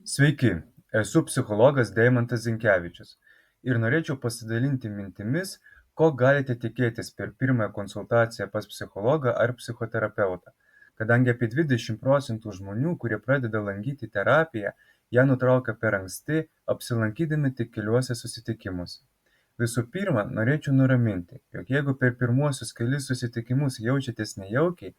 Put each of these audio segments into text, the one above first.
Sveiki, esu psichologas Deimantas Zinkevičius ir norėčiau pasidalinti mintimis, ko galite tikėtis per pirmąją konsultaciją pas psichologą ar psichoterapeutą, kadangi apie 20% žmonių, kurie pradeda lankyti terapiją, ją nutraukia per anksti, apsilankydami tik keliuose susitikimuose. Visų pirma, norėčiau nuraminti, jog jeigu per pirmuosius kelis susitikimus jaučiatės nejaukiai,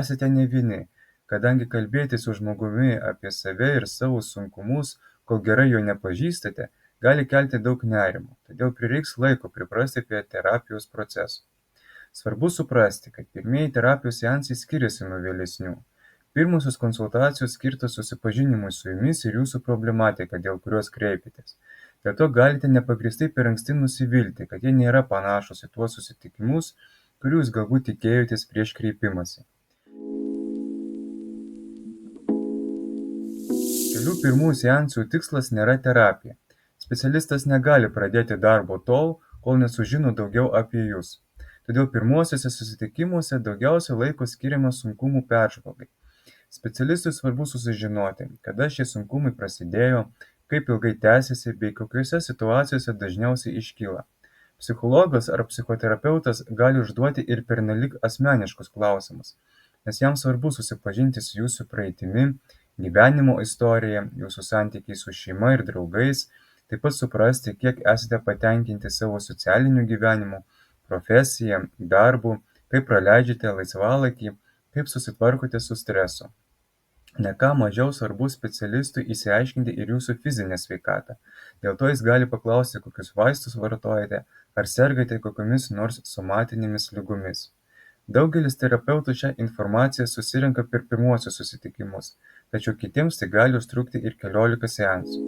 esate ne vieni, kadangi kalbėtis su žmogumi apie save ir savo sunkumus, kol gerai jo nepažįstate, gali kelti daug nerimo, todėl prireiks laiko priprasti prie terapijos proceso. Svarbu suprasti, kad pirmieji terapijos seansai skiriasi nuo vėlesnių. Pirmosios konsultacijos skirtos susipažinimui su jumis ir jūsų problematika, dėl kurios kreipėtės. Dėl to galite nepagrįstai per anksti nusivilti, kad jie nėra panašūs į tuos susitikimus, kurių jūs galbūt tikėjotės prieš kreipimąsi. Kelių pirmųjų seansų tikslas nėra terapija. Specialistas negali pradėti darbo tol, kol nesužino daugiau apie jūs. Todėl pirmuosiuose susitikimuose daugiausia laiko skiriama sunkumų peržvalgai. Specialistui svarbu susižinoti, kada šie sunkumai prasidėjo, kaip ilgai tęsiasi bei kokiose situacijose dažniausiai iškyla. Psichologas ar psichoterapeutas gali užduoti ir pernelyg asmeniškus klausimus, nes jam svarbu susipažinti su jūsų praeitimi, gyvenimo istorija, jūsų santykiai su šeima ir draugais, taip pat suprasti, kiek esate patenkinti savo socialiniu gyvenimu, profesija, darbu, kaip praleidžiate laisvalaikį, kaip susitvarkote su stresu. Ne ką mažiau svarbu specialistui išsiaiškinti ir jūsų fizinę sveikatą. Dėl to jis gali paklausti, kokius vaistus vartojate, ar sergate kokiomis nors somatinėmis ligomis. Daugelis terapeutų šią informaciją susirenka per pirmuosius susitikimus, tačiau kitiems tai gali užtrukti ir keliolika seansų.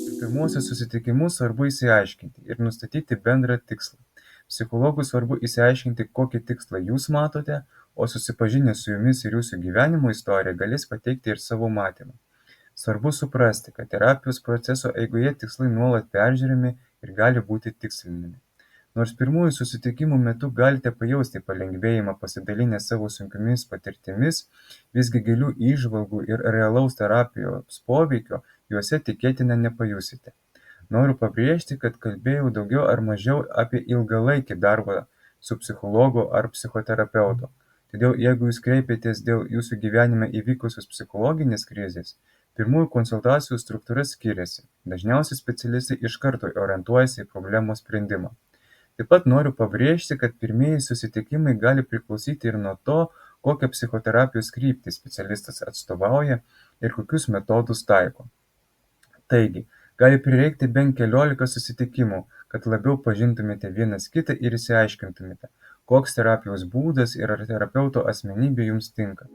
Per pirmuosius susitikimus svarbu išsiaiškinti ir nustatyti bendrą tikslą. Psichologui svarbu išsiaiškinti, kokį tikslą jūs matote, o susipažinę su jumis ir jūsų gyvenimo istorija galės pateikti ir savo matymą. Svarbu suprasti, kad terapijos proceso eigoje tikslai nuolat peržiūrimi ir gali būti tikslinami. Nors pirmųjų susitikimų metu galite pajausti palengvėjimą pasidalinę savo sunkiomis patirtimis, visgi gilių įžvalgų ir realaus terapijos poveikio juose tikėtina nepajusite. Noriu pabrėžti, kad kalbėjau daugiau ar mažiau apie ilgalaikį darbą su psichologu ar psichoterapeutu. Todėl jeigu jūs kreipėtės dėl jūsų gyvenime įvykusios psichologinės krizės, pirmųjų konsultacijų struktūra skiriasi. Dažniausiai specialistai iš karto orientuojasi į problemos sprendimą. Taip pat noriu pabrėžti, kad pirmieji susitikimai gali priklausyti ir nuo to, kokią psichoterapijos kryptį specialistas atstovauja ir kokius metodus taiko. Taigi, gali prireikti bent keliolika susitikimų, kad labiau pažintumėte vienas kitą ir išsiaiškintumėte, koks terapijos būdas ir ar terapeuto asmenybė jums tinka.